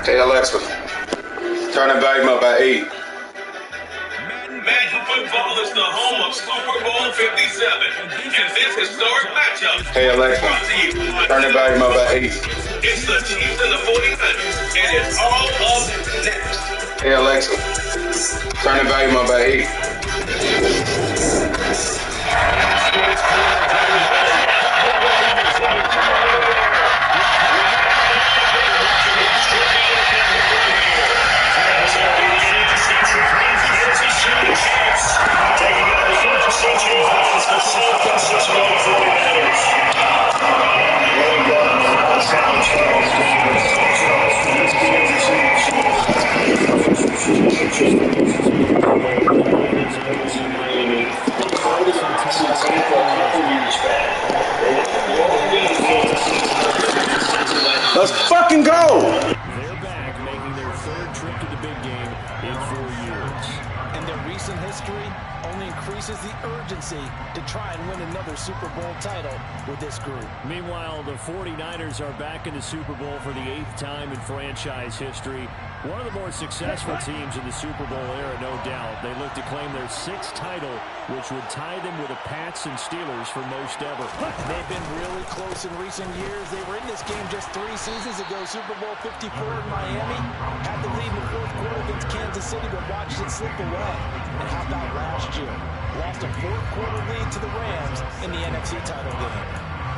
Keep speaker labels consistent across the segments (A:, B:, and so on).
A: Hey Alexa, turn the volume up by 8.
B: Madden football is the home of Super Bowl 57, and this historic matchup.
A: Hey Alexa, turn the volume up by 8.
B: It's the Chiefs and the 49ers, and it's all up next.
A: Hey Alexa, turn the volume up by 8. Let's fucking go!
C: They're back, making their third trip to the big game in 4 years.
D: And their recent history only increases the urgency to try and win another Super Bowl title with this group.
C: Meanwhile, the 49ers are back in the Super Bowl for the 8th time in franchise history. One of the more successful teams in the Super Bowl era, no doubt. They look to claim their 6th title, which would tie them with the Pats and Steelers for most ever.
D: They've been really close in recent years. They were in this game just 3 seasons ago, Super Bowl 54 in Miami. Had the lead in the 4th quarter against Kansas City, but watched it slip away. And how about last year? Lost a 4th quarter lead to the Rams in the NFC title game.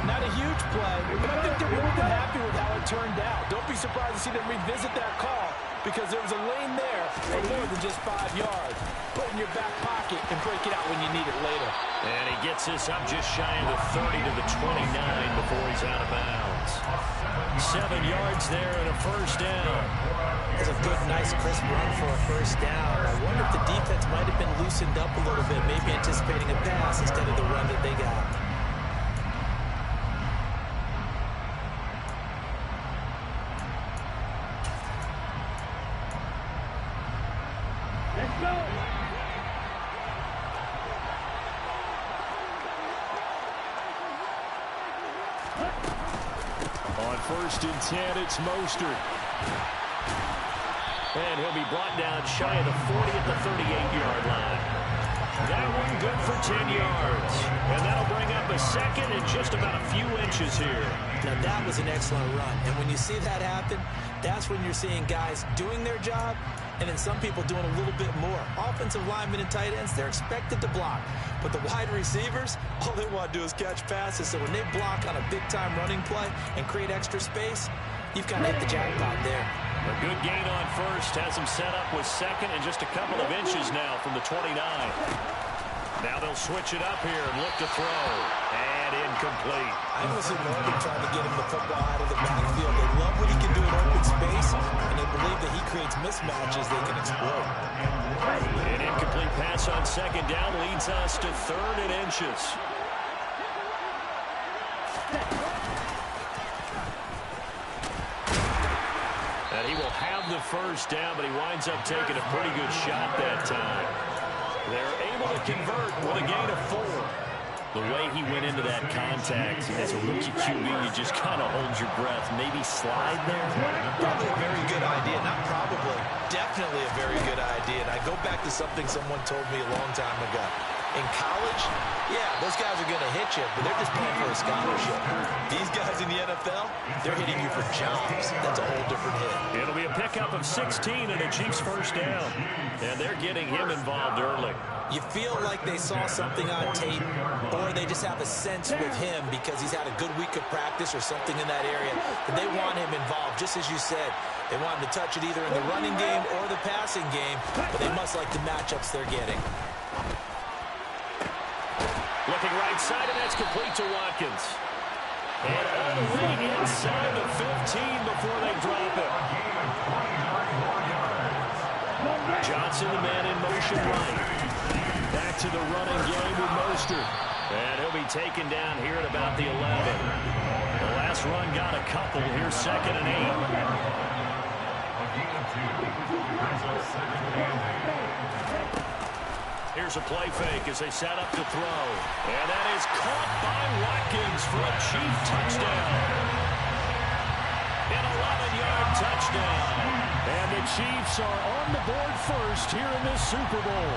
D: Not a huge play, but I think they're more than happy with how it turned out. Don't be surprised to see them revisit that call, because there was a lane there for more than just 5 yards. Put it in your back pocket and break it out when you need it later.
C: And he gets this up just shy of the 30 to the 29 before he's out of bounds. 7 yards there and a first down.
D: It's a good, nice, crisp run for a first down. I wonder if the defense might have been loosened up a little bit, maybe anticipating a pass instead of the run that they got.
C: On 1st and 10, it's Mostert. And he'll be brought down shy of the 40 at the 38-yard line. That one good for 10 yards. And that'll bring up a second and just about a few inches here.
D: Now, that was an excellent run. And when you see that happen, that's when you're seeing guys doing their job and then some people doing a little bit more. Offensive linemen and tight ends, they're expected to block. But the wide receivers, all they want to do is catch passes. So when they block on a big-time running play and create extra space, you've kind of hit the jackpot there.
C: A good gain on first. Has him set up with second and just a couple of inches now from the 29. Now they'll switch it up here and look to throw. And incomplete.
D: I was in Oregon trying to get him the football out of the backfield. They love what he can do in open space, and they believe that he creates mismatches they can exploit.
C: An incomplete pass on second down leads us to 3rd and inches. And he will have the first down, but he winds up taking a pretty good shot that time. They're able to convert with a gain of 4. The way he went into that contact as a rookie QB, you just kind of hold your breath. Maybe slide there?
D: Probably a very good idea. Not probably. Definitely a very good idea. And I go back to something someone told me a long time ago. In college, yeah, those guys are going to hit you, but they're just playing for a scholarship. These guys in the NFL, they're hitting you for jobs. That's a whole different hit.
C: It'll be a pickup of 16 and a Chiefs first down. And they're getting him involved early.
D: You feel like they saw something on tape, or they just have a sense with him because he's had a good week of practice or something in that area, that they want him involved, just as you said. They want him to touch it either in the running game or the passing game, but they must like the matchups they're getting.
C: Looking right side, and that's complete to Watkins. And all the way inside the 15 before they drop it. Johnson, the man in motion right. Back to the running game with Mostert. And he'll be taken down here at about the 11. The last run got a couple. Here's 2nd and 8. Here's a play fake as they set up to throw. And that is caught by Watkins for a Chief touchdown. An 11-yard touchdown. Chiefs are on the board first here in this Super Bowl.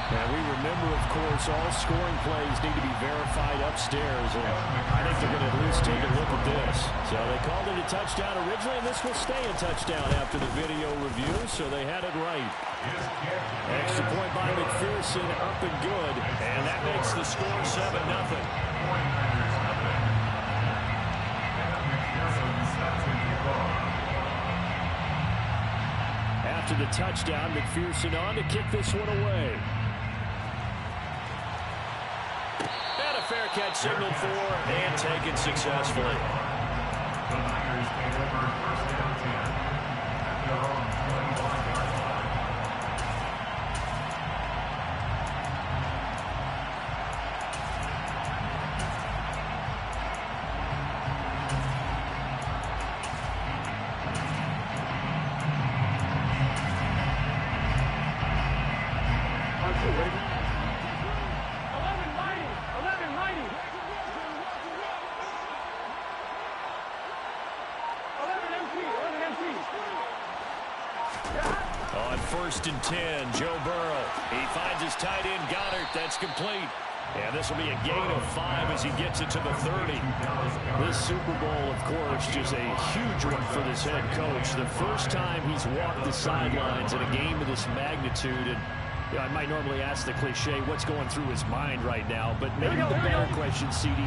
C: And we remember, of course, all scoring plays need to be verified upstairs. And I think they're going to at least take a look at this. So they called it a touchdown originally, and this will stay a touchdown after the video review. So they had it right. Extra point by McPherson, up and good. And that makes the score 7-0. After the touchdown, McPherson on to kick this one away. And a fair catch signaled for and taken successfully. On 1st and 10, Joe Burrow. He finds his tight end, Goddard. That's complete. And this will be a gain of 5 as he gets it to the 30. This Super Bowl, of course, just a huge one for this head coach. The first time he's walked the sidelines in a game of this magnitude. And you know, I might normally ask the cliche, what's going through his mind right now? But maybe the better question, CD,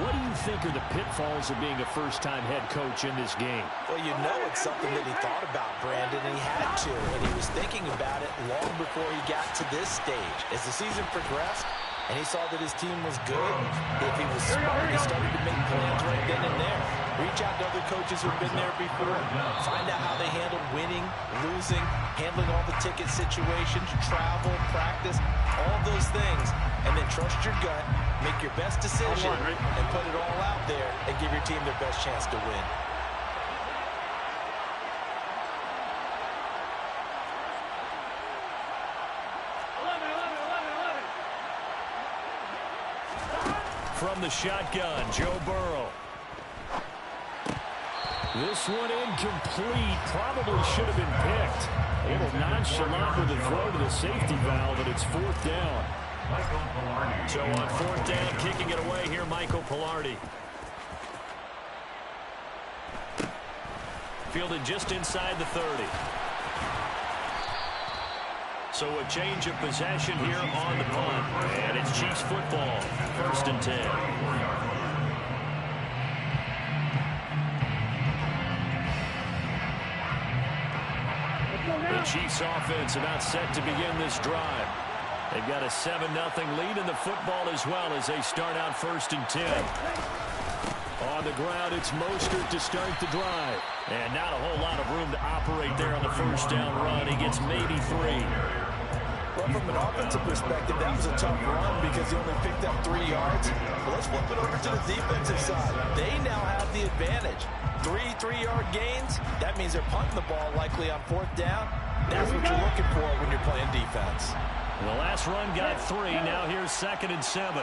C: what do you think are the pitfalls of being a first-time head coach in this game?
D: Well, you know it's something that he thought about, Brandon, and he had to. And he was thinking about it long before he got to this stage. As the season progressed, and he saw that his team was good, if he was smart, he started to make plans right then and there. Reach out to other coaches who have been there before. Find out how they handled winning, losing, handling all the ticket situations, travel, practice, all those things. And then trust your gut, make your best decision, and put it all out there and give your team their best chance to win.
C: From the shotgun, Joe Burrow. This one incomplete. Probably should have been picked. A little nonchalant with the throw to the safety valve, and it's 4th down. So on 4th down, kicking it away here, Michael Pilardi. Fielded just inside the 30. So a change of possession here on the punt. And it's Chiefs football. 1st and 10. The Chiefs offense about set to begin this drive. They've got a 7-0 lead in the football as well as they start out 1st and 10. On the ground, it's Mostert to start the drive. And not a whole lot of room to operate there on the 1st down run. He gets maybe 3.
D: Well, from an offensive perspective, that was a tough run because he only picked up 3 yards. But let's flip it over to the defensive side. They now have the advantage. 3 3-yard gains. That means they're punting the ball likely on 4th down. That's what you're looking for when you're playing defense.
C: The last run got 3. Now here's 2nd and 7.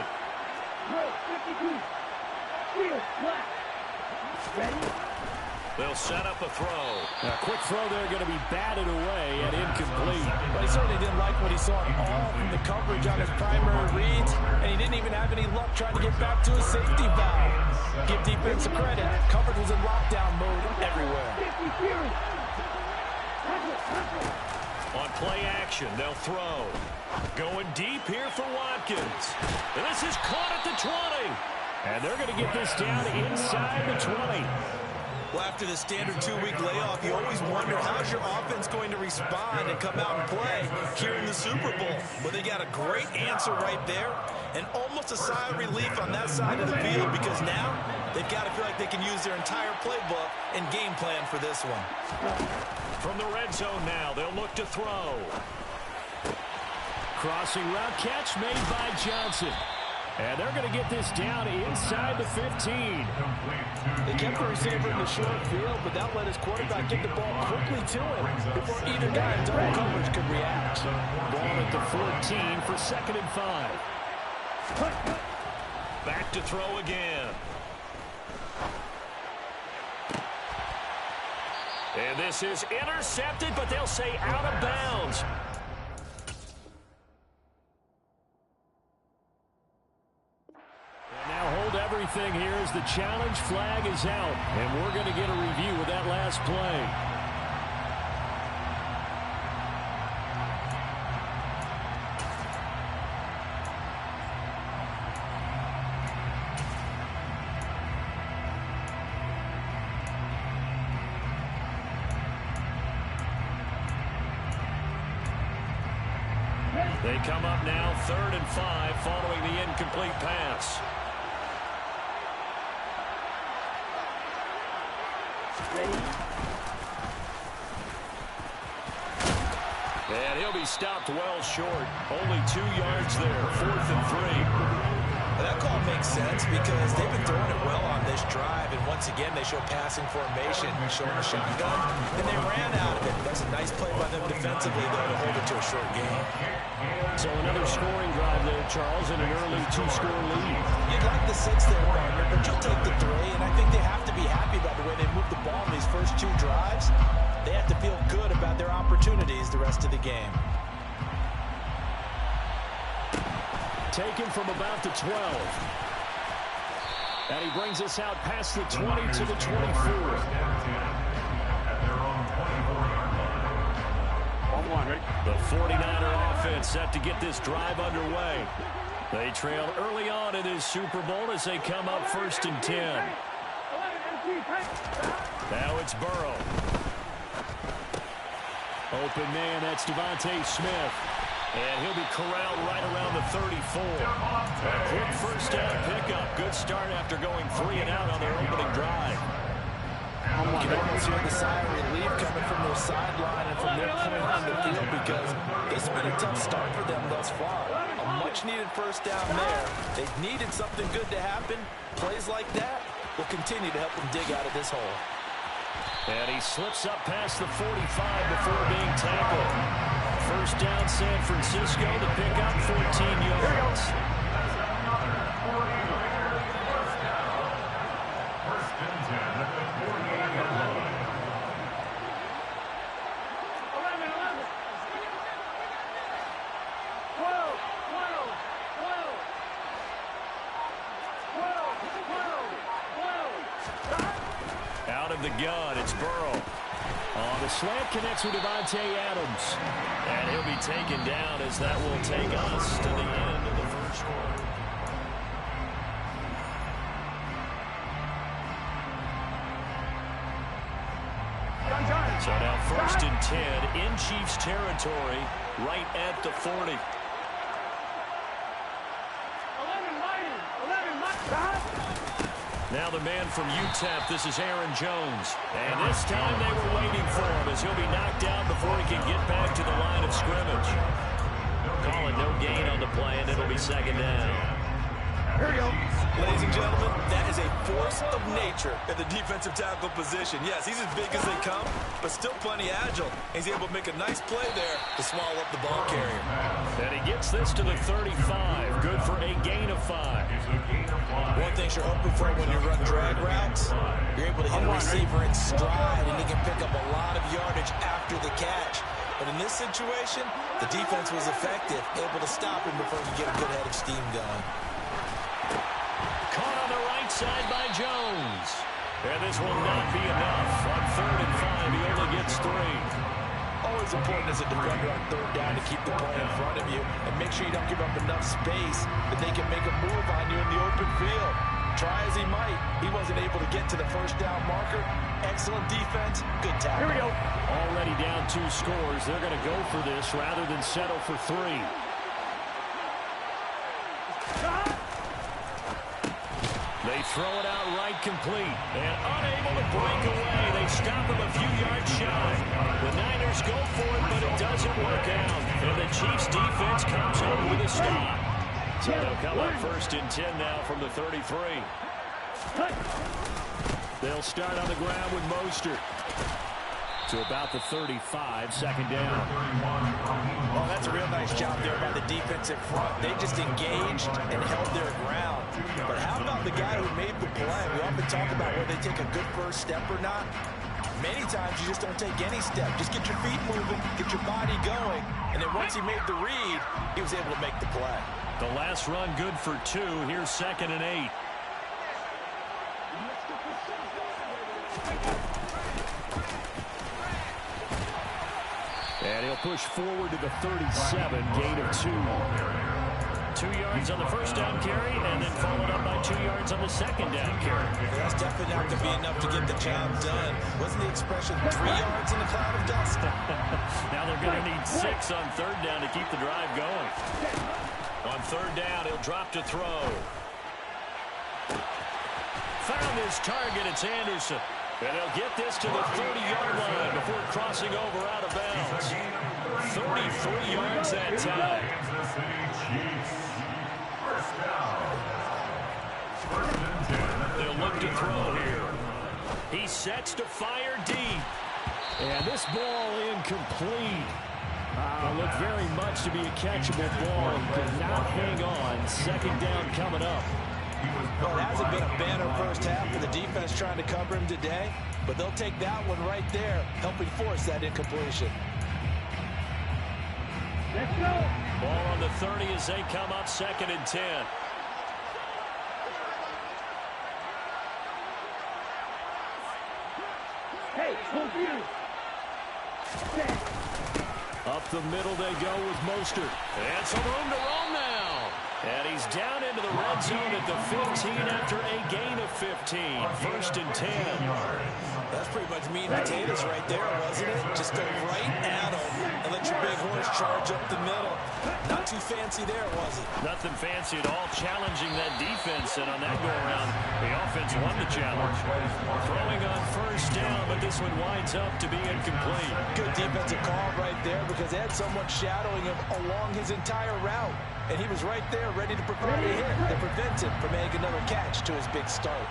C: They'll set up a throw. A quick throw there going to be batted away and incomplete.
D: But he certainly didn't like what he saw at all from the coverage on his primary reads, and he didn't even have any luck trying to get back to his safety valve. Give defense credit. Coverage was in lockdown mode everywhere.
C: On play action, they'll throw. Going deep here for Watkins. And this is caught at the 20. And they're going to get this down inside the 20.
D: Well, after the standard 2-week layoff, you always wonder how's your offense going to respond and come out and play here in the Super Bowl. Well, they got a great answer right there and almost a sigh of relief on that side of the field because now they've got to feel like they can use their entire playbook and game plan for this one.
C: From the red zone now, they'll look to throw. Crossing route catch made by Johnson. And they're going to get this down inside the 15.
D: They kept the receiver in the short field, but that let his quarterback get the ball quickly to him before either guy in double coverage could react.
C: Ball at the 14 for 2nd and 5. Back to throw again. And this is intercepted, but they'll say out of bounds. And now hold everything here as the challenge flag is out. And we're going to get a review of that last play. They come up now 3rd and 5 following the incomplete pass. And he'll be stopped well short. Only 2 yards there. 4th and 3.
D: That call makes sense because they've been throwing it well on this drive, and once again they show passing formation, showing a shotgun, and they ran out of it. That's a nice play by them defensively, though, to hold it to a short game.
C: So another scoring drive there, Charles, and an early 2-score lead.
D: You'd like the 6 there, partner, but you'll take the 3, and I think they have to be happy about the way they moved the ball in these first 2 drives. They have to feel good about their opportunities the rest of the game.
C: Taken from about the 12. And he brings us out past the 20 to the 24. The 49er offense set to get this drive underway. They trail early on in this Super Bowl as they come up 1st and 10. Now it's Burrow. Open man, that's Devontae Smith. And he'll be corralled right around the 34. A quick first down pickup. Good start after going 3 and out on their opening drive.
D: You can almost hear the sigh of relief coming from their sideline and from their point on the field because this has been a tough start for them thus far. A much-needed first down there. They've needed something good to happen. Plays like that will continue to help them dig out of this hole.
C: And he slips up past the 45 before being tackled. First down, San Francisco to pick up 14 yards. Out of the gun, it's Burrow. The slant connects with Devontae Adams. And he'll be taken down as that will take us to the end of the first quarter. So now 1st and 10 in Chiefs territory, right at the 40. Now the man from UTEP, this is Aaron Jones. And this time they were waiting for him as he'll be knocked down before he can get back to the line of scrimmage. Calling no gain on the play, and it'll be 2nd down.
D: Here we go. Ladies and gentlemen, that is a force of nature at the defensive tackle position. Yes, he's as big as they come, but still plenty agile. He's able to make a nice play there to swallow up the ball carrier.
C: And he gets this to the 35. Good for a gain of 5.
D: One thing you're hoping for when you run drag routes, you're able to hit a receiver in stride, and he can pick up a lot of yardage after the catch. But in this situation, the defense was effective, able to stop him before he could get a good head of steam going.
C: Caught on the right side by Jones. And this will not be enough. On 3rd and 5, he only gets 3.
D: Always important as a defender on 3rd down to keep the play in front of you and make sure you don't give up enough space that they can make a move on you in the open field. Try as he might, he wasn't able to get to the first down marker. Excellent defense, good tackle.
C: Here we go. Already down 2 scores. They're going to go for this rather than settle for 3. They throw it out right complete. And unable to break away. They stop him a few yards shy. The Niners go for it, but it doesn't work out. And the Chiefs defense comes home with a stop. So they'll come up 1st and 10 now from the 33. They'll start on the ground with Mostert. To about the 35, 2nd down.
D: Well, that's a real nice job there by the defensive front. They just engaged and held their ground. But how about the guy who made the play? We often talk about whether they take a good first step or not. Many times you just don't take any step. Just get your feet moving, get your body going, and then once he made the read, he was able to make the play.
C: The last run good for 2. Here's 2nd and 8. And he'll push forward to the 37, gain of 2. 2 yards on the first down carry, and then followed up by 2 yards on the second down carry.
D: That's definitely not going to be enough to get the job done. Wasn't the expression 3 yards in a cloud of dust?
C: Now they're going to need 6 on 3rd down to keep the drive going. On 3rd down, he'll drop to throw. Found his target. It's Anderson. And he'll get this to the 30-yard line before crossing over out of bounds. 33 yards that time. They'll look to throw here. He sets to fire deep. And this ball incomplete. Looked very much to be a catchable ball and could not hang on. 2nd down coming up.
D: Well, it hasn't been a banner first half for the defense trying to cover him today, but they'll take that one right there, helping force that incompletion.
C: Let's go. Ball on the 30 as they come up 2nd and 10.
E: Hey, confused.
C: Up the middle they go with Mostert. And some room to roam now. And he's down into the red zone at the 15 after a gain of 15. 1st and 10.
D: That's pretty much meat and potatoes right there, wasn't it? Just go right at him and let your big horse charge up the middle. Not too fancy there, was it?
C: Nothing fancy at all, challenging that defense. And on that go-around, the offense won the challenge. Throwing on 1st down, but this one winds up to be incomplete.
D: Good defensive call right there because they had someone shadowing him along his entire route. And he was right there ready to provide a hit that prevents him from making another catch to his big start.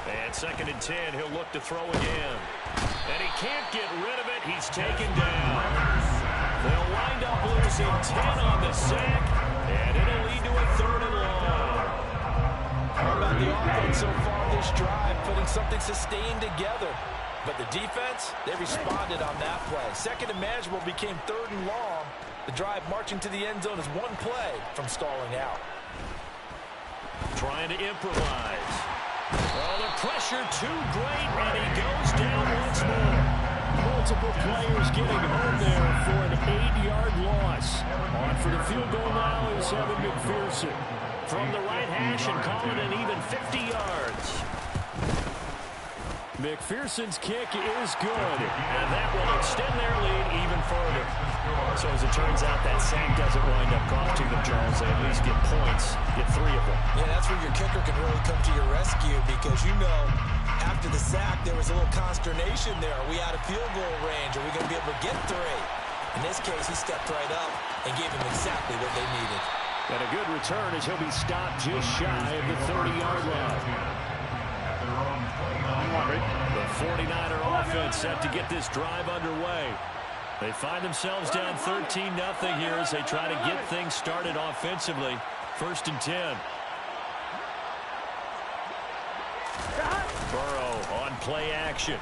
C: And 2nd and 10, he'll look to throw again. And he can't get rid of it. He's taken down. They'll wind up losing 10 on the sack, and it'll lead to a 3rd and long.
D: How about the offense so far this drive, putting something sustained together? But the defense, they responded on that play. 2nd and manageable became 3rd and long. The drive marching to the end zone is one play from stalling out.
C: Trying to improvise. Oh, the pressure too great, and he goes down once more. Multiple players getting home there for an 8-yard loss. On for the field goal now is Evan McPherson. From the right hash and call it an even 50 yards. McPherson's kick is good, and that will extend their lead even further. So as it turns out, that sack doesn't wind up costing them, Charles. They at least get points, get 3 of them.
D: Yeah, that's where your kicker can really come to your rescue because, you know, after the sack, there was a little consternation there. Are we out of field goal range? Are we going to be able to get 3? In this case, he stepped right up and gave them exactly what they needed.
C: And a good return as he'll be stopped just shy of the 30-yard line. The 49er offense set to get this drive underway. They find themselves down 13-0 here as they try to get things started offensively. 1st and 10. Burrow on play action.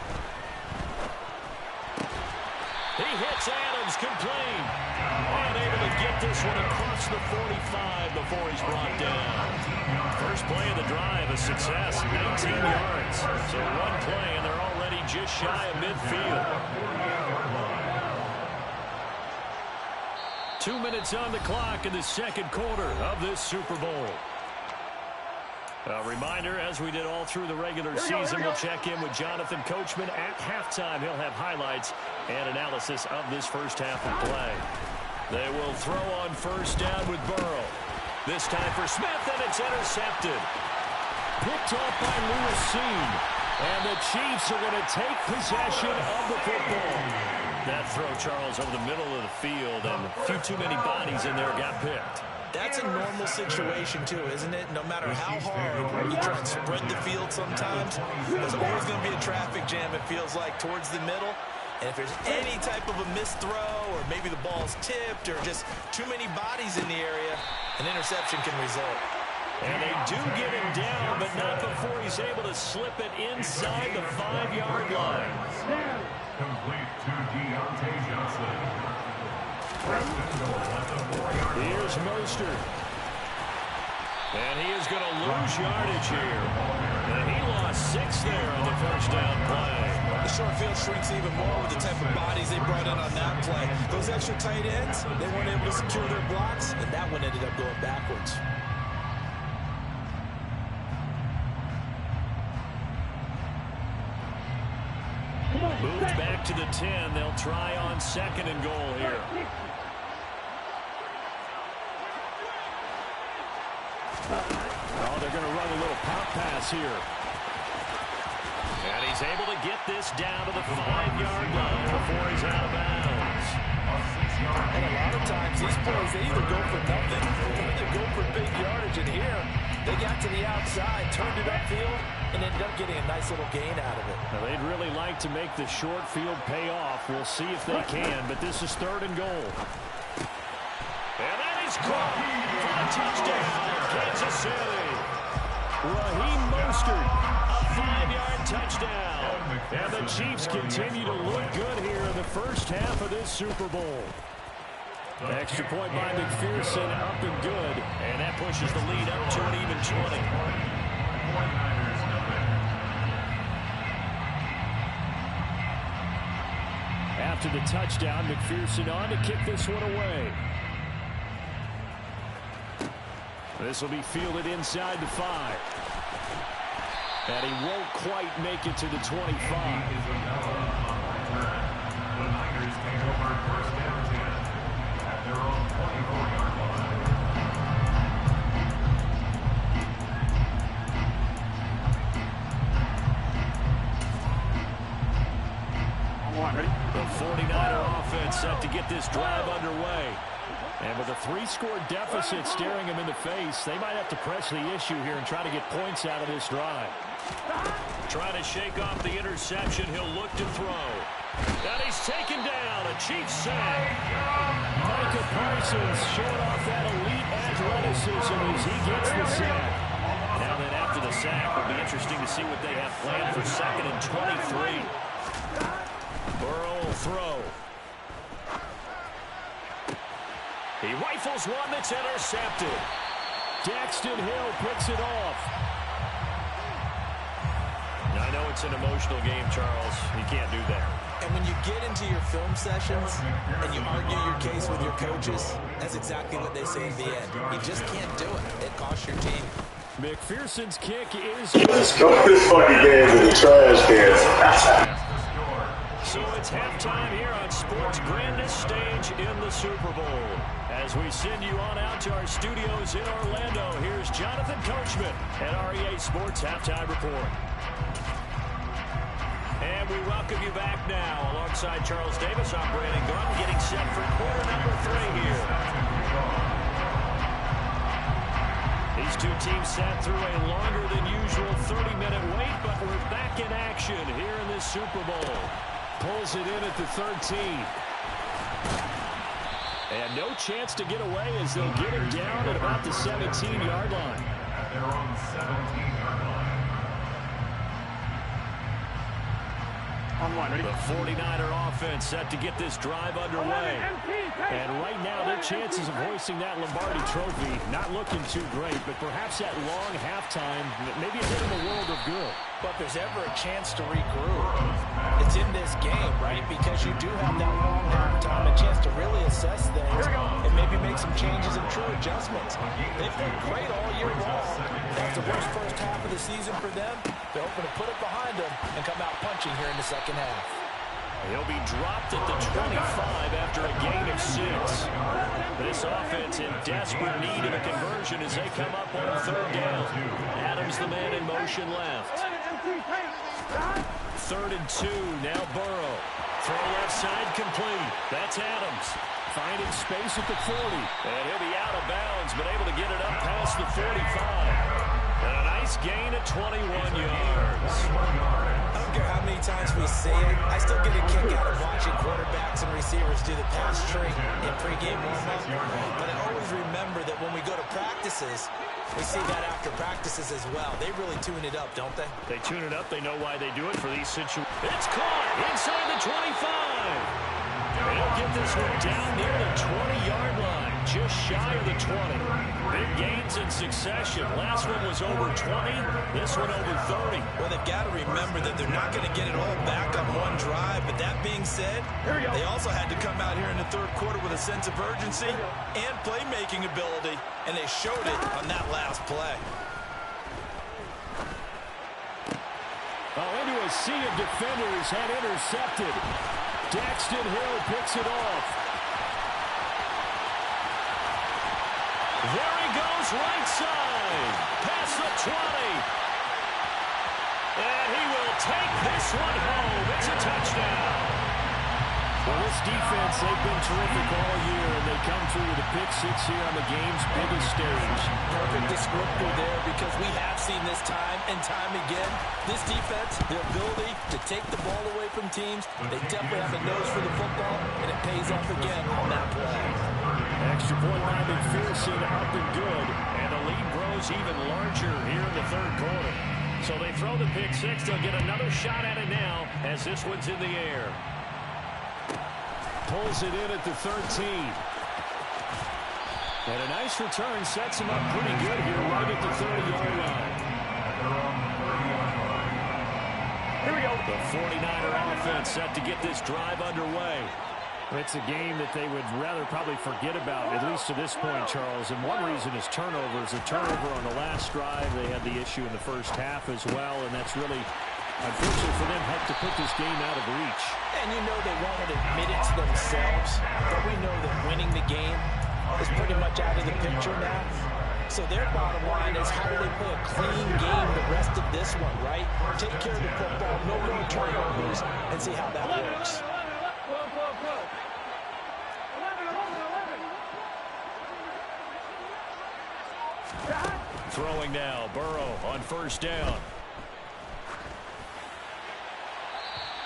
C: He hits Adams, complete. Unable to get this one across the 45 before he's brought down. First play of the drive, a success, 19 yards. So one play, and they're already just shy of midfield. 2 minutes on the clock in the 2nd quarter of this Super Bowl. A reminder, as we did all through the regular season, we'll check in with Jonathan Coachman at halftime. He'll have highlights and analysis of this first half of play. They will throw on 1st down with Burrow. This time for Smith, and it's intercepted. Picked off by Lewis Seen. And the Chiefs are going to take possession of the football. That throw, Charles, over the middle of the field, and a few too many bodies in there got picked.
D: That's a normal situation, too, isn't it? No matter how hard you try and spread the field sometimes, there's always going to be a traffic jam, it feels like, towards the middle. And if there's any type of a missed throw or maybe the ball's tipped or just too many bodies in the area, an interception can result.
C: And they do get him down, but not before he's able to slip it inside the 5-yard line.
B: Complete to Deontay Johnson.
C: Here's Mostert. And he is going to lose yardage here. And he lost 6 there on the first down play.
D: The short field shrinks even more with the type of bodies they brought in on that play. Those extra tight ends, they weren't able to secure their blocks, and that one ended up going backwards.
C: Moved back to the 10. They'll try on 2nd and goal here. Oh, they're going to run a little pop pass here. And he's able to get this down to the 5-yard line before he's out of bounds.
D: And a lot of times these plays, they either go for nothing or they go for big yardage. And here, they got to the outside, turned it upfield, and ended up getting a nice little gain out of it.
C: Now, they'd really like to make the short field pay off. We'll see if they can, but this is 3rd and goal. And that is caught for the touchdown, Kansas City. Raheem Mostert, a 5-yard touchdown. And the Chiefs continue to look good here in the first half of this Super Bowl. Extra point by McPherson, up and good. And that pushes the lead up to an even 20. After the touchdown, McPherson on to kick this one away. This will be fielded inside the 5. And he won't quite make it to the 25.
B: The Niners take over first down 10 at their own 24-yard line.
C: The 49er offense set to get this drive underway. And with a 3-score deficit staring him in the face, they might have to press the issue here and try to get points out of this drive. Trying to shake off the interception, he'll look to throw. And he's taken down, a Chiefs sack. Micah Parsons showing off that elite athleticism as he gets the sack. Now then, after the sack, it'll be interesting to see what they have planned for 2nd and 23. Burrow will throw. He rifles one that's intercepted. Daxton Hill picks it off. I know it's an emotional game, Charles. You can't do that.
D: And when you get into your film sessions and you argue your case with your coaches, that's exactly what they say in the end. You just can't do it. It costs your team.
C: McPherson's kick is...
A: Let's go this fucking game to the trash cans.
C: So it's halftime here on sports' grandest stage in the Super Bowl. As we send you on out to our studios in Orlando, here's Jonathan Coachman at REA Sports Halftime Report. And we welcome you back now alongside Charles Davis. I'm Brandon Gunn getting set for quarter number 3 here. These two teams sat through a longer than usual 30-minute wait, but we're back in action here in this Super Bowl. Pulls it in at the 13. And no chance to get away as they'll get him down at about the 17-yard line.
B: At their own 17-yard line.
C: The 49er offense set to get this drive underway. And right now, their chances of hoisting that Lombardi trophy not looking too great, but perhaps that long halftime, maybe it did them a world of good.
D: But if there's ever a chance to regroup, it's in this game, right? Because you do have that long halftime, a chance to really assess things and maybe make some changes and true adjustments. They've played great all year long. That's the worst first half of the season for them. They're hoping to put it behind them and come out punching here in the second half.
C: He'll be dropped at the 25 after a gain of 6. This offense in desperate need of a conversion as they come up on 3rd down. Adams the man in motion left. 3rd and 2, now Burrow. Throw left side complete. That's Adams. Finding space at the 40. And he'll be out of bounds, but able to get it up past the 45. And a nice gain of 21 yards.
D: I don't care how many times we see it. I still get a kick out of watching quarterbacks and receivers do the pass tree in pregame warm-up. But I always remember that when we go to practices, we see that after practices as well. They really tune it up, don't they?
C: They tune it up. They know why they do it for these situations. It's caught inside the 25. They'll get this one down near the 20-yard line, just shy of the 20. Big gains in succession. Last one was over 20. This one over 30.
D: Well, they've got to remember that they're not going to get it all back on one drive. But that being said, they also had to come out here in the third quarter with a sense of urgency and playmaking ability, and they showed it on that last play.
C: Into a sea of defenders and intercepted. Daxton Hill picks it off. There he goes, right side. Past the 20. And he will take this one home. It's a touchdown. Well, this defense, they've been terrific all year, and they come through with a pick six here on the game's biggest stage.
D: Perfect descriptor there, because we have seen this time and time again. This defense, their ability to take the ball away from teams, they definitely have a nose for the football, and it pays off again on that play.
C: Extra point by McPherson, up and good, and the lead grows even larger here in the third quarter. So they throw the pick six. They'll get another shot at it now as this one's in the air. Pulls it in at the 13. And a nice return sets him up pretty good here right at the 30-yard line.
E: Here we go.
C: The 49er offense set to get this drive underway.
F: It's a game that they would rather probably forget about, at least to this point, Charles. And one reason is turnovers. A turnover on the last drive. They had the issue in the first half as well, and that's really, unfortunately for them, helped to put this game out of reach.
D: And you know they won't admit it to themselves, but we know that winning the game is pretty much out of the picture now. So their bottom line is, how do they play a clean game the rest of this one, right? Take care of the football, no more turnovers, and see how that works.
C: Throwing now, Burrow on first down.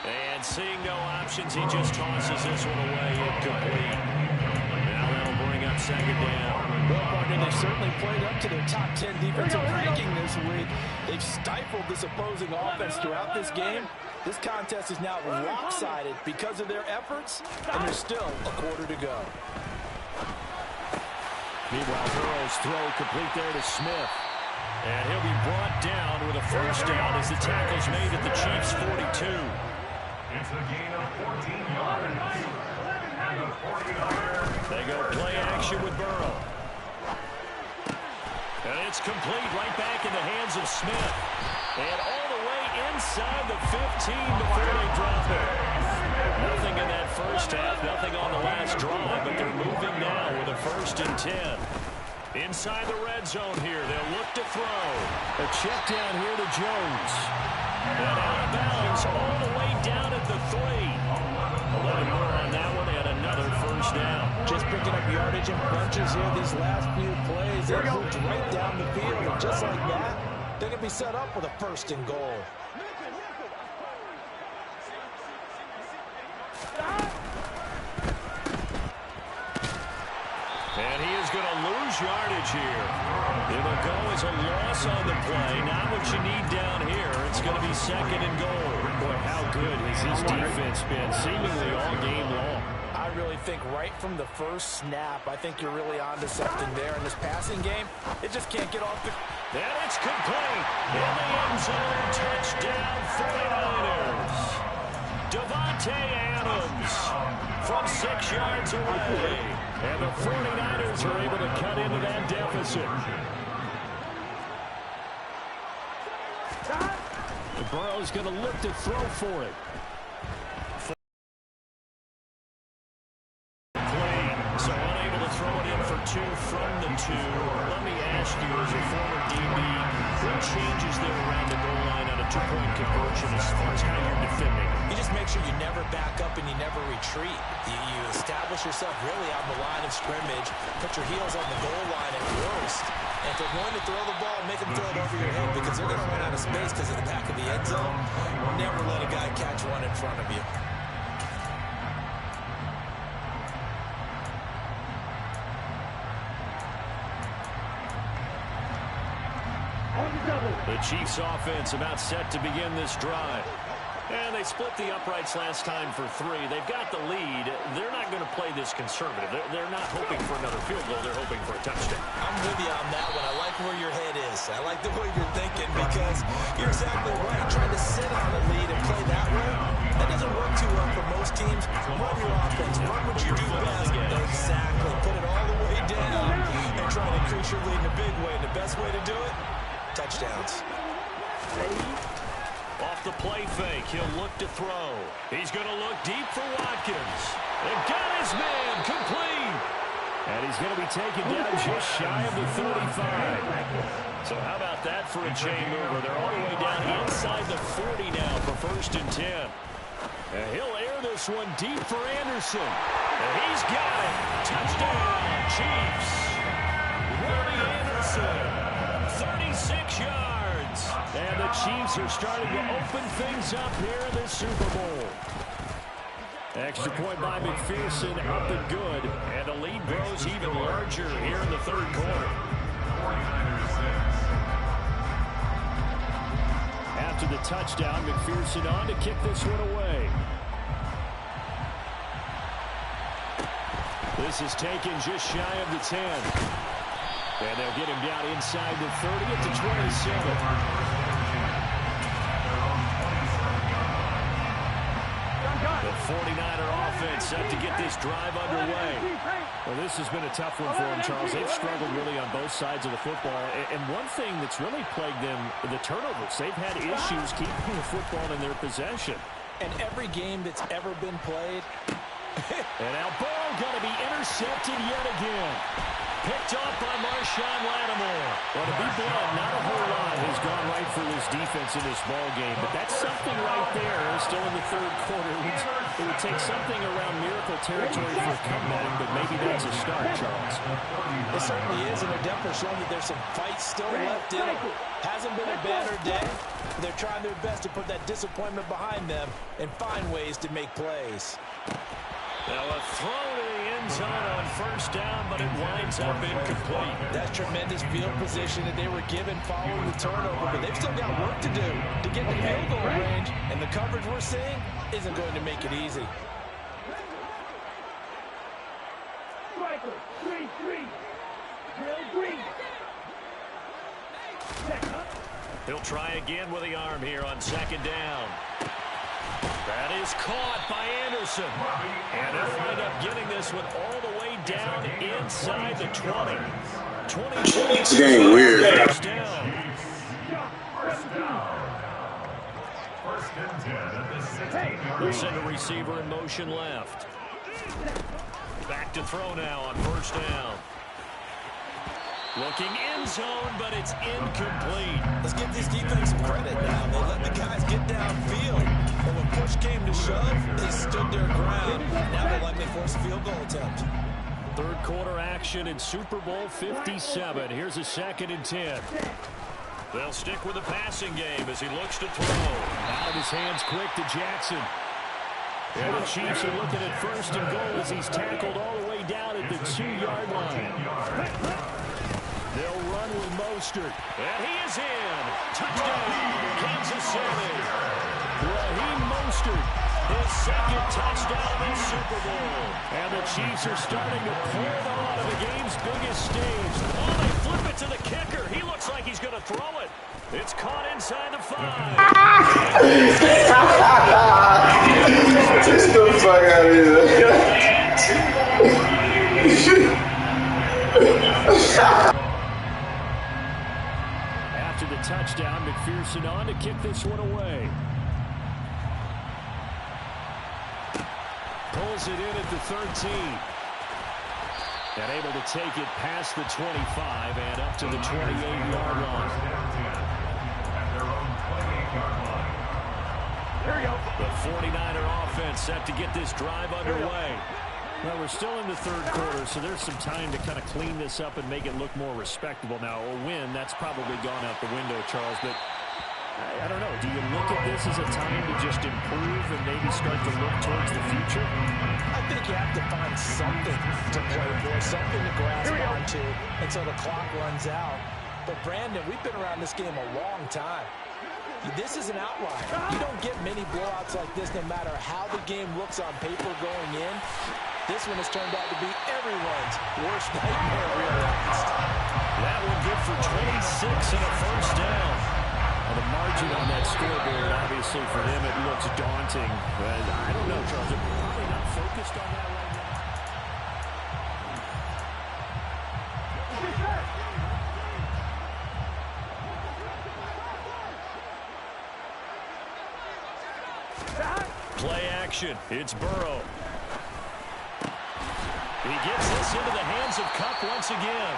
C: And seeing no options, he just tosses this one away, incomplete. Now that'll bring up second down.
D: Well, partner, they've certainly played up to their top 10 defensive ranking this week. They've stifled this opposing offense throughout this game. This contest is now lopsided because of their efforts, and there's still a quarter to go.
C: Meanwhile, Burrow's throw complete there to Smith. And he'll be brought down with a first down as the tackle's made at the Chiefs' 42.
B: It's a gain of 14 yards. And the 49ers.
C: They go play action with Burrow. And it's complete right back in the hands of Smith. And all the way inside the 15 before they drop it. Nothing in that first half, nothing on the last drive, but they're moving now with a 1st and 10. Inside the red zone here, they'll look to throw. A check down here to Jones. And out of bounds all the way down at the 3. 11 more on that one, and another first down.
D: Just picking up yardage in bunches here these last few plays. They moved right down the field, and just like that, they're going to be set up with a 1st and goal.
C: And he is going to lose yardage here. It'll go as a loss on the play. Not what you need down here. It's going to be 2nd and goal.
F: Boy, how good has this defense been seemingly all game long.
D: I really think right from the first snap, I think you're really onto something there in this passing game. It just can't get off the...
C: And it's complete. In the end zone, touchdown 49ers. Devontae Adams from 6 yards away. And the 49ers are able to cut into that deficit.
F: Burrow's going to look to throw for it.
C: So unable to throw it in for 2 from the 2. Let me ask you, as a former DB, what changes there around the goal line on a 2-point conversion as far as how you're defending?
D: You just Just make sure you never back up and you never retreat. You establish yourself really on the line of scrimmage, put your heels on the goal line at worst. And if they're going to throw the ball, make them throw it over your head because they're going to run out of space because of the back of the end zone. Never let a guy catch one in front of you.
C: The Chiefs offense about set to begin this drive. And they split the uprights last time for 3. They've got the lead. They're not going to play this conservative. They're not hoping for another field goal. They're hoping for a touchdown.
D: I'm with you on that one. I like where your head is. I like the way you're thinking because you're exactly right. Trying to sit on a lead and play that way, that doesn't work too well for most teams. Run your offense. Run what you do best. Exactly. Put it all the way down and try to increase your lead in a big way. And the best way to do it, touchdowns.
C: Off the play fake, he'll look to throw. He's going to look deep for Watkins. They've got his man complete. And he's going to be taken down just shy of the 35. So how about that for a chain mover? They're all the way down inside the 40 now for 1st and 10. And he'll air this one deep for Anderson. And he's got it. Touchdown, Chiefs. Robbie Anderson, 36 yards. And the Chiefs are starting to open things up here in the Super Bowl. Extra point by McPherson, up and good. And the lead grows even larger here in the 3rd quarter. After the touchdown, McPherson on to kick this one away. This is taken just shy of the 10. And they'll get him down inside the 30 at the 27. The 49er offense set to get this drive underway. Well, this has been a tough one for them, Charles. They've struggled really on both sides of the football. And one thing that's really plagued them, the turnovers. They've had issues keeping the football in their possession.
D: And every game that's ever been played.
C: And now Burrow going to be intercepted yet again. Picked off by Marshawn Lattimore. Well, to be blunt, not a whole lot has gone right for this defense in this ball game, but that's something right there. Still in the 3rd quarter. It would take something around miracle territory for a comeback, but maybe that's a start, Charles.
D: It certainly is, and they're definitely showing that there's some fight still left in it. Hasn't been a banner day. They're trying their best to put that disappointment behind them and find ways to make plays.
C: Now a throw to the end zone on 1st down, but it winds up incomplete.
D: That's tremendous field position that they were given following the turnover, but they've still got work to do to get the field goal range, and the coverage we're seeing isn't going to make it easy.
C: He'll try again with the arm here on 2nd down. That is caught by Anderson. And they'll wind up getting this one all the way down inside the 20. 22.
A: It's getting weird.
C: They'll send a receiver in motion left. Back to throw now on 1st down. Looking end zone, but it's incomplete.
D: Let's give this defense some credit now. They let the guys get downfield. But when push came to shove, they stood their ground. Now they'll likely force a field goal attempt.
C: 3rd quarter action in Super Bowl 57. Here's a 2nd and 10. They'll stick with the passing game as he looks to throw. Out of his hands quick to Jackson. And the Chiefs are looking at 1st and goal as he's tackled all the way down at the 2-yard line. They'll run with Mostert. And he is in. Touchdown, Kansas City. Raheem Mostert, his 2nd touchdown in the Super Bowl. And the Chiefs are starting to pull it on to the game's biggest stage. Oh, they flip it to the kicker. He looks like he's going to throw it. It's caught inside the 5.
A: Get the fuck out of here.
C: After the touchdown, McPherson on to kick this one away. Pulls it in at the 13. And able to take it past the 25 and up to the 28-yard line.
E: Here we go.
C: The 49er offense set to get this drive underway.
F: Well, we're still in the third quarter, so there's some time to kind of clean this up and make it look more respectable. Now, a win, that's probably gone out the window, Charles, but I don't know. Do you look at this as a time to just improve and maybe start to look towards the future?
D: I think you have to find something to play for, something to grasp onto until the clock runs out. But, Brandon, we've been around this game a long time. This is an outlier. You don't get many blowouts like this no matter how the game looks on paper going in. This one has turned out to be everyone's worst nightmare realized.
C: That one good for 26 and a first down.
F: Well, the margin on that scoreboard, obviously, for them, it looks daunting. But I don't know, Charles. They're probably not focused on that right now.
C: Play action. It's Burrow. He gets this into the hands of Cup once again.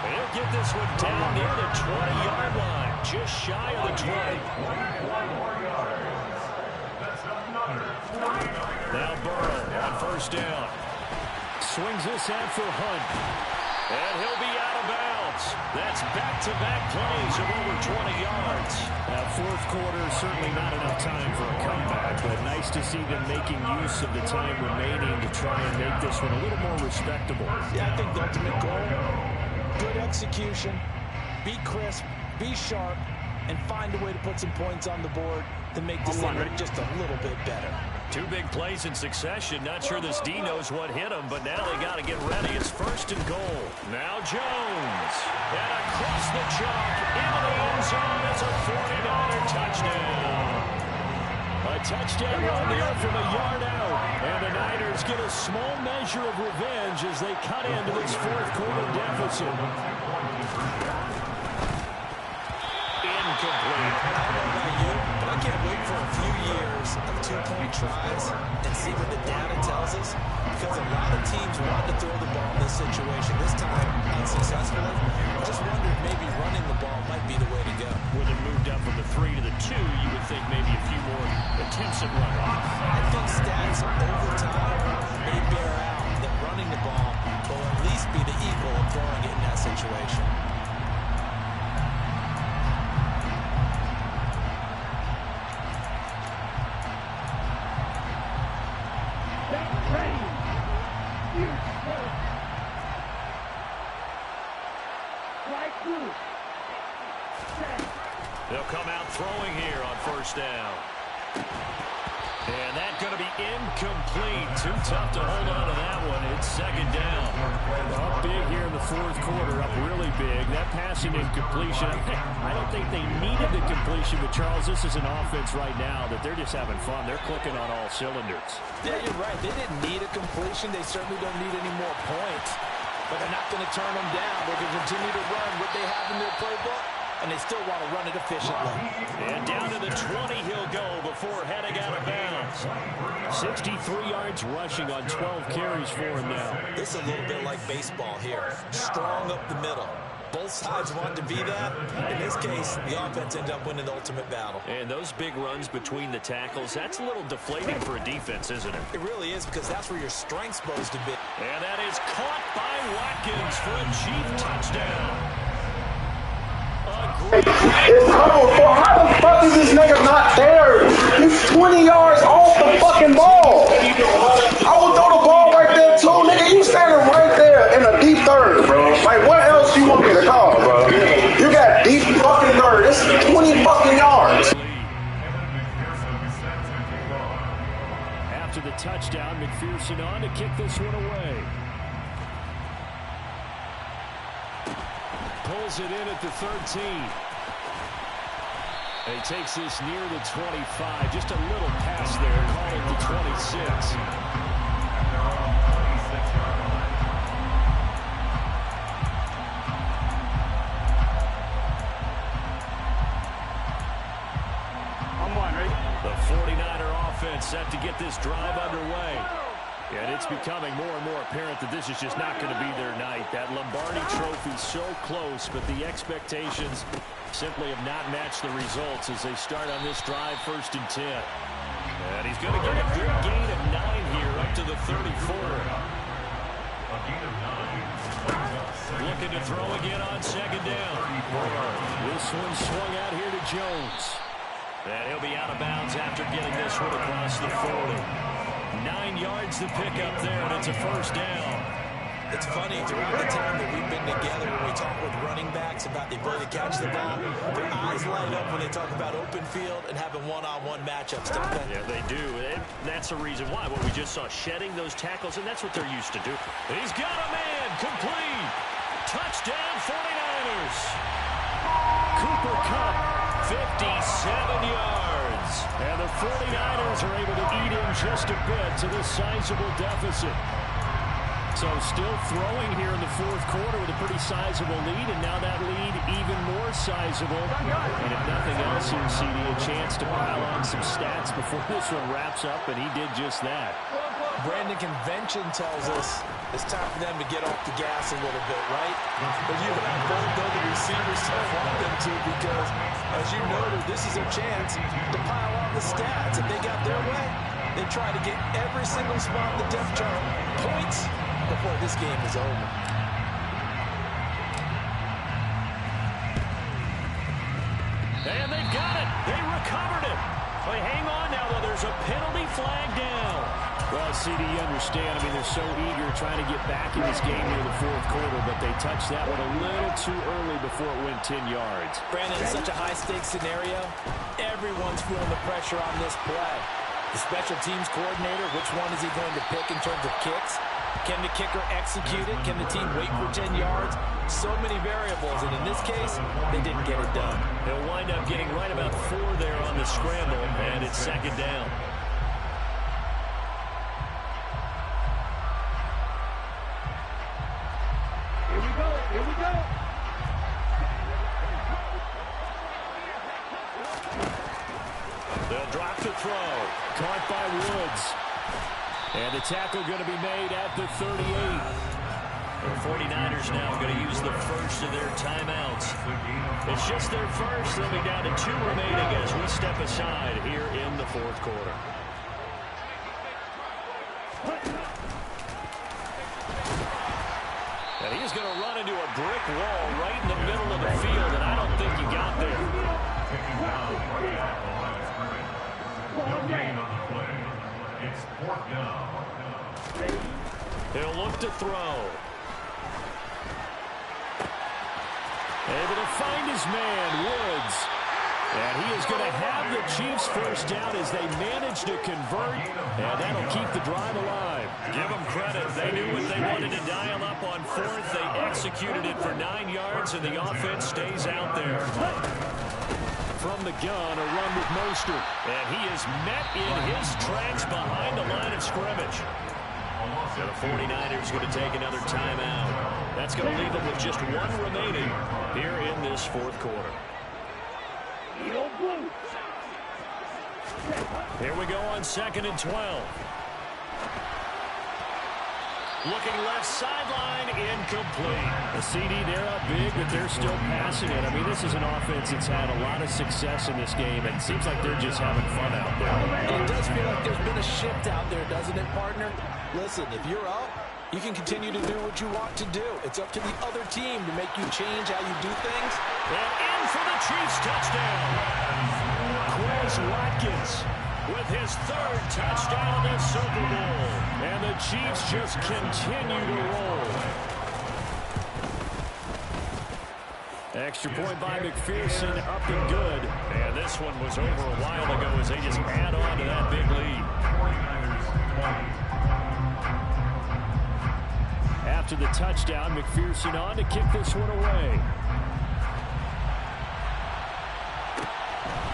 C: He'll get this one down near the 20-yard line, just shy of the 20. Now Burrow on first down.
F: Swings this out for Hunt.
C: And he'll be out of bounds. That's back-to-back plays of over 20 yards.
F: Now, fourth quarter, certainly not enough time for a comeback, but nice to see them making use of the time remaining to try and make this one a little more respectable.
D: Yeah, I think the ultimate goal, good execution, be crisp, be sharp, and find a way to put some points on the board to make this thing look just a little bit better.
C: Two big plays in succession. Not sure this D knows what hit him, but now they got to get ready. It's first and goal. Now Jones. And across the chalk into the end zone. It's a 49er touchdown. A touchdown run there from a yard out. And the Niners get a small measure of revenge as they cut into this fourth quarter deficit. Incomplete.
D: I don't know about you, but I can't wait for a few years of two-point tries and see what the data tells us. Because a lot of teams want to throw the ball in this situation. This time, unsuccessfully. I just wonder if maybe running the ball might be the way to go.
C: With it moved up from the 3 to the 2, you would think maybe a few more attempts at running.
D: I think stats over time may bear out that running the ball will at least be the equal of throwing it in that situation.
C: They'll come out throwing here on first down. And that's going to be incomplete. Too tough to hold on to that one. It's second down.
F: Up big here in the fourth quarter, up really big. That passing incompletion, I don't think they needed the completion, but Charles, this is an offense right now that they're just having fun. They're clicking on all cylinders.
D: Yeah, you're right. They didn't need a completion. They certainly don't need any more points. But they're not going to turn them down. They're going to continue to run what they have in their playbook, and they still want to run it efficiently.
C: And down to the 20 he'll go before heading out of bounds.
F: 63 yards rushing on 12 carries for him now.
D: This is a little bit like baseball here. Strong up the middle. Both sides want to be that. In this case, the offense ended up winning the ultimate battle.
C: And those big runs between the tackles, that's a little deflating for a defense, isn't it?
D: It really is, because that's where your strength's supposed to be.
C: And that is caught by Watkins for a cheap touchdown.
A: It's covered for. How the fuck is this nigga not there? He's 20 yards off the fucking ball. I would throw the ball right there too, nigga. You standing right there in a deep third, bro. Like, what else you want me to call, bro? You got deep fucking third. This is 20 fucking yards.
F: After the touchdown, McPherson on to kick this one away. Pulls it in at the 13. And he takes this near the 25. Just a little pass there. Call it the 26.
E: I'm one, right?
C: The 49er offense set to get this drive underway. And it's becoming more and more apparent that this is just not going to be their night. That Lombardi Trophy so close, but the expectations simply have not matched the results as they start on this drive, 1st and 10. And he's going to get a good gain of 9 here up to the 34. Looking to throw again on second down.
F: This one swung out here to Jones.
C: And he'll be out of bounds after getting this one across the 40. 9 yards to pick up there, and it's a first down.
D: It's funny, throughout the time that we've been together, when we talk with running backs about the ability to catch the ball, their eyes light up when they talk about open field and having one-on-one matchups, don't they?
C: Yeah, they do. And that's the reason why. Well, we just saw shedding those tackles, and that's what they're used to do. He's got a man, complete. Touchdown, 49ers. Cooper Kupp, 57 yards.
F: And the 49ers are able to eat in just a bit to this sizable deficit. So still throwing here in the fourth quarter with a pretty sizable lead, and now that lead even more sizable. And if nothing else here, CD, a chance to pile on some stats before this one wraps up, and he did just that.
D: Brandon, convention tells us it's time for them to get off the gas a little bit, right? But you and I both know the receivers don't want them to, because, as you noted, this is a chance to pile on the stats. If they got their way, they try to get every single spot in the depth chart points before this game is over.
C: And they've got it. They recovered it. They hang on now, though. There's a penalty flag down.
F: Well, CD, you understand. I mean, they're so eager trying to get back in this game near the fourth quarter, but they touched that one a little too early before it went 10 yards.
D: Brandon, it's such a high-stakes scenario. Everyone's feeling the pressure on this play. The special teams coordinator, which one is he going to pick in terms of kicks? Can the kicker execute it? Can the team wait for 10 yards? So many variables, and in this case, they didn't get it done.
C: They'll wind up getting right about 4 there on the scramble, and it's second down.
E: Here we go. Here we go.
C: They'll drop the throw.
F: Caught by Woods. And the tackle going to be made at the 38.
C: The 49ers now going to use the first of their timeouts. It's just their first. They'll be down to 2 remaining as we step aside here in the fourth quarter. And he's going to run into a brick wall right in the middle of the field, and I don't think he got there.
B: It's fourth down.
C: He'll look to throw.
F: Able to find his man, Woods. And he is going to have the Chiefs first down as they manage to convert, and that'll keep the drive alive.
C: Give them credit. They knew what they wanted to dial up on fourth. They executed it for 9 yards, and the offense stays out there.
F: From the gun, a run with Mostert.
C: And he is met in his tracks behind the line of scrimmage. So the 49ers going to take another timeout. That's going to leave them with just 1 remaining here in this fourth quarter. Here we go on 2nd and 12. Looking left sideline, incomplete.
F: The CD, they're up big, but they're still passing it. I mean, this is an offense that's had a lot of success in this game, and it seems like they're just having fun out there.
D: It does feel like there's been a shift out there, doesn't it, partner? Listen, if you're up, you can continue to do what you want to do. It's up to the other team to make you change how you do things.
C: And in for the Chiefs touchdown.
F: Quez Watkins with his 3rd touchdown in the Super Bowl. And the Chiefs just continue to roll. Extra point by McPherson, up and good.
C: And this one was over a while ago as they just add on to that big lead.
F: After the touchdown, McPherson on to kick this one away.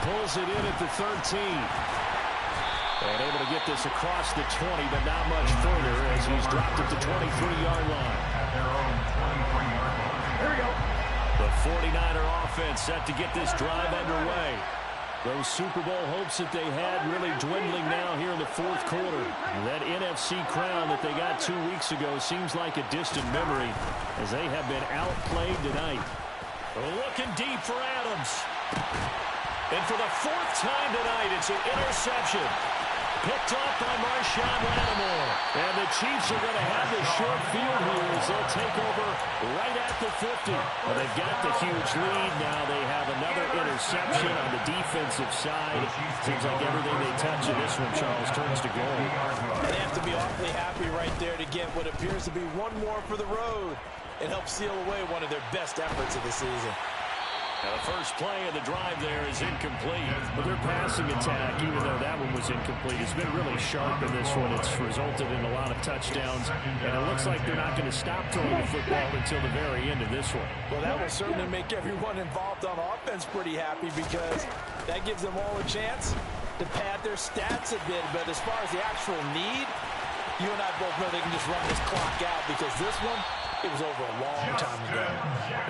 F: Pulls it in at the 13. And able to get this across the 20, but not much further as he's dropped at the 23-yard line.
E: Here we go.
C: The 49er offense set to get this drive underway.
F: Those Super Bowl hopes that they had really dwindling now here in the fourth quarter. That NFC crown that they got 2 weeks ago seems like a distant memory as they have been outplayed tonight.
C: Looking deep for Adams. And for the 4th time tonight, it's an interception. picked off by Marshawn Lattimore. And the Chiefs are going to have the short field here as they'll take over right at the 50. Well, they've got the huge lead. Now they have another interception on the defensive side. Seems like everything they touch in this one, Charles, turns to gold.
D: They have to be awfully happy right there to get what appears to be one more for the road. It helps seal away one of their best efforts of the season.
C: Now the first play of the drive there is incomplete.
F: But their passing attack, even though that one was incomplete, has been really sharp in this one. It's resulted in a lot of touchdowns, and it looks like they're not going to stop throwing the football until the very end of this one.
D: Well, that will certainly make everyone involved on offense pretty happy because that gives them all a chance to pad their stats a bit. But as far as the actual need, you and I both know they can just run this clock out because this one, it was over a long time ago.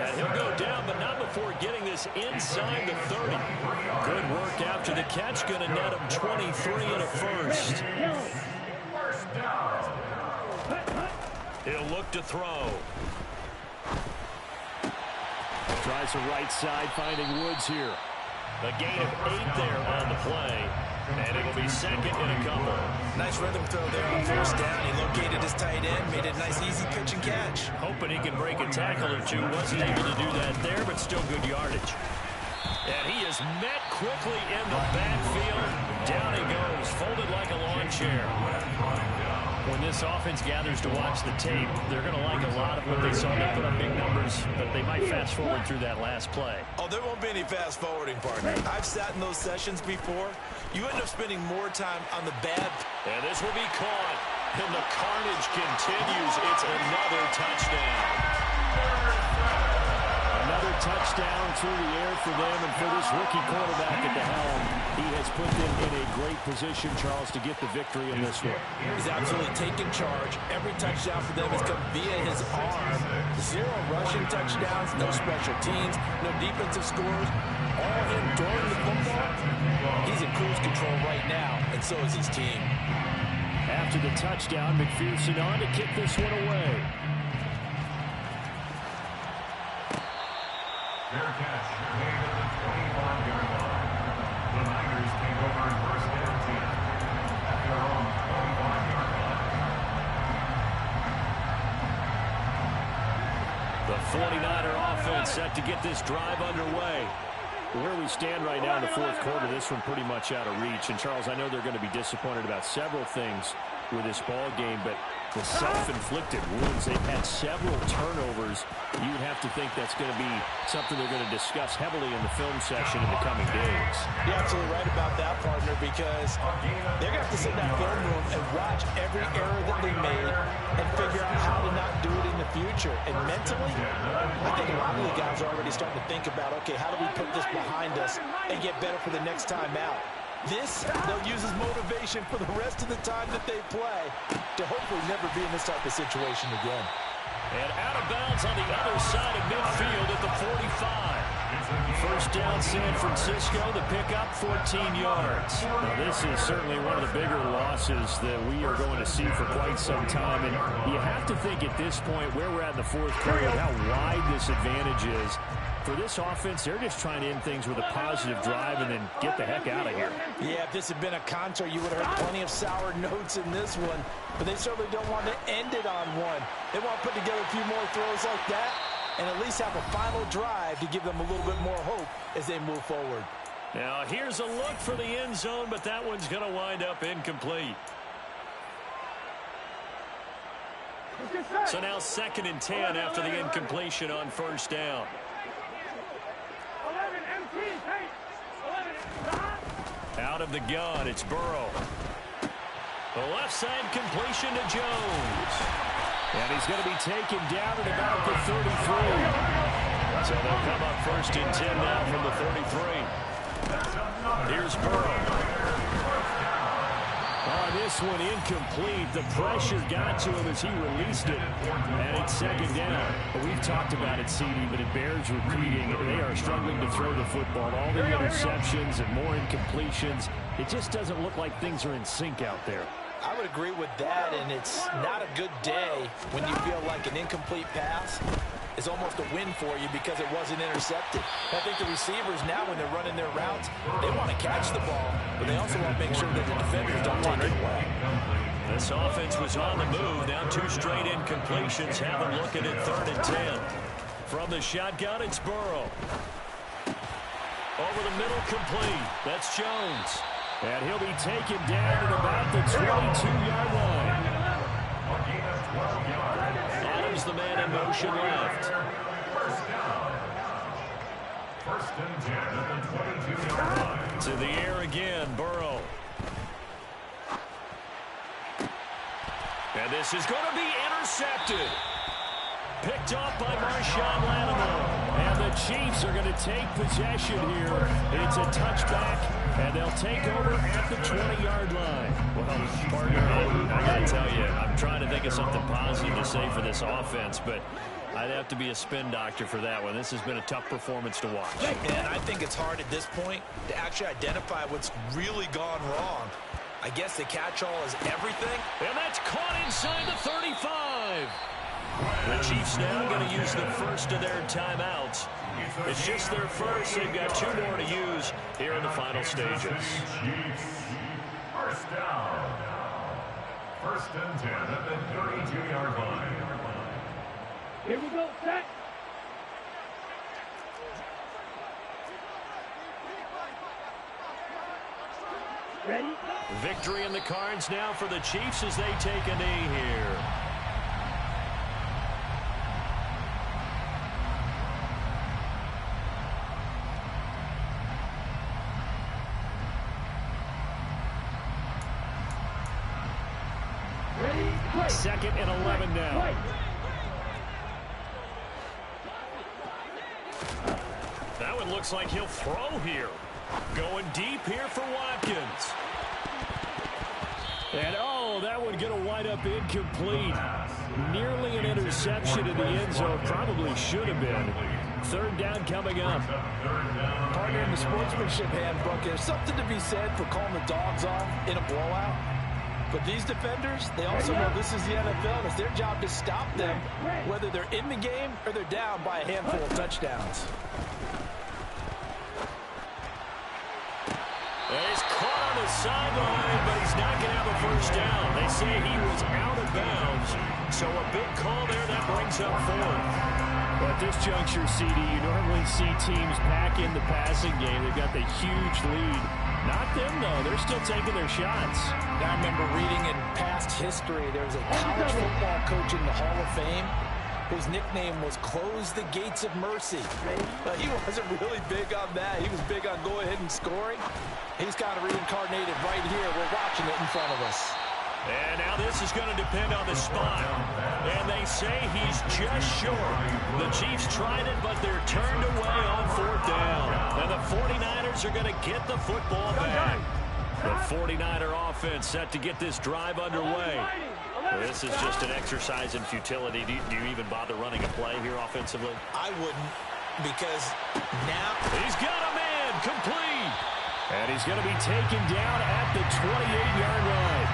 C: And he'll go down, but not before getting this inside the 30. Good work after the catch. Going to net him 23 and a first. He'll look to throw.
F: Tries the right side, finding Woods here.
C: A gain of 8 there on the play. And it'll be second and a couple.
D: Nice rhythm throw there on first down. He located his tight end, made a nice easy pitch and catch.
C: Hoping he can break a tackle or two. Wasn't able to do that there, but still good yardage. And he is met quickly in the backfield. Down he goes, folded like a lawn chair. When this offense gathers to watch the tape, they're going to like a lot of what they saw. They put up big numbers, but they might fast forward through that last play.
D: Oh, there won't be any fast forwarding, partner. I've sat in those sessions before. You end up spending more time on the bad.
C: And this will be caught. And the carnage continues. It's another touchdown.
F: Another touchdown through the air for them, and for this rookie quarterback at the helm, he has put them in a great position, Charles, to get the victory in this one.
D: He's absolutely taken charge. Every touchdown for them has come via his arm. 0 rushing touchdowns, no special teams, no defensive scores. All him throwing the football. He's in cruise control right now, and so is his team.
F: After the touchdown, McPherson on to kick this one away.
B: Fair catch, made at the 25-yard line. The Niners take over in first and 10 at their own 25-yard line.
C: The 49er offense set to get this drive underway.
F: Where we stand right now in the fourth quarter, this one pretty much out of reach. And, Charles, I know they're going to be disappointed about several things with this ball game, but the self-inflicted wounds, they've had several turnovers. You'd have to think that's going to be something they're going to discuss heavily in the film session in the coming days.
D: You're absolutely right about that, partner, because they're going to have to sit in that film room and watch every error that they made and figure out how to not do it in the future. And mentally, I think a lot of the guys are already starting to think about, okay, how do we put this behind us and get better for the next time out? This, they'll use as motivation for the rest of the time that they play to hopefully never be in this type of situation again.
C: And out of bounds on the other side of midfield at the 45. First down, San Francisco. The pickup, 14 yards.
F: Now, this is certainly one of the bigger losses that we are going to see for quite some time. And you have to think at this point, where we're at in the fourth quarter, how wide this advantage is. For this offense, they're just trying to end things with a positive drive and then get the heck out of here.
D: Yeah, if this had been a concert, you would have heard plenty of sour notes in this one. But they certainly don't want to end it on one. They want to put together a few more throws like that and at least have a final drive to give them a little bit more hope as they move forward.
C: Now, here's a look for the end zone, but that one's going to wind up incomplete. So now 2nd and 10 after the incompletion on first down. Out of the gun, it's Burrow. The left side completion to Jones.
F: And he's going to be taken down at about the 33.
C: So they'll come up 1st and 10 now from the 33. Here's Burrow.
F: On this one, incomplete. The pressure got to him as he released it. And it's 2nd down. We've talked about it, CD, but it bears repeating. They are struggling to throw the football. All the interceptions and more incompletions. It just doesn't look like things are in sync out there.
D: I would agree with that, and it's not a good day when you feel like an incomplete pass is almost a win for you because it wasn't intercepted. I think the receivers now, when they're running their routes, they want to catch the ball, but they also want to make sure that the defenders don't take
C: This offense was on the move. Now 2 straight incompletions. Have them looking at 3rd and 10. From the shotgun, it's Burrow. Over the middle, complete. That's Jones.
F: And he'll be taken down at about the 22-yard line.
C: Adams, the man in motion left.
B: First and 10 at the 22-yard line.
C: To the air again, Burrow. And this is going to be intercepted. Picked off by Marshawn Lattimore.
F: And the Chiefs are going to take possession here. It's a touchback, and they'll take over at the 20-yard line.
C: Well, partner, I got to tell you, I'm trying to think of something positive to say for this offense, but I'd have to be a spin doctor for that one. This has been a tough performance to watch.
D: And I think it's hard at this point to actually identify what's really gone wrong. I guess the catch-all is everything.
C: And that's caught inside the 35. The Chiefs now going to use the first of their timeouts. It's just their first. They've got 2 more to use here in the final stages.
B: First down. First and 10 at the 32-yard line.
E: Here we go, set. Ready?
C: Victory in the cards now for the Chiefs as they take a knee here.
E: Ready?
F: 2nd and 11 now.
C: That one looks like he'll throw here. Going deep here for Watkins.
F: And, oh, that one going to wind up incomplete. Nearly an interception in the end zone. Probably should have been. 3rd down coming up.
D: Partner, in the sportsmanship handbook, there's something to be said for calling the dogs off in a blowout. But these defenders, they also know this is the NFL, and it's their job to stop them, whether they're in the game or they're down by a handful of touchdowns.
C: He's caught on the sideline, but he's not going to have a first down. They say he was out of bounds, so a big call there that brings up 4th.
F: Well, at this juncture, CD, you normally see teams pack in the passing game. They've got the huge lead. Not them, though. They're still taking their shots.
D: I remember reading in past history, there was a college football coach in the Hall of Fame whose nickname was Close the Gates of Mercy. But he wasn't really big on that. He was big on go ahead and scoring. He's kind of reincarnated right here. We're watching it in front of us.
C: And now this is going to depend on the spot. And they say he's just short. The Chiefs tried it, but they're turned away on 4th down. And the 49ers are going to get the football back. The 49er offense set to get this drive underway. This is just an exercise in futility. Do you even bother running a play here offensively?
D: I wouldn't, because now
C: He's got a man complete.
F: And he's going to be taken down at the 28-yard line.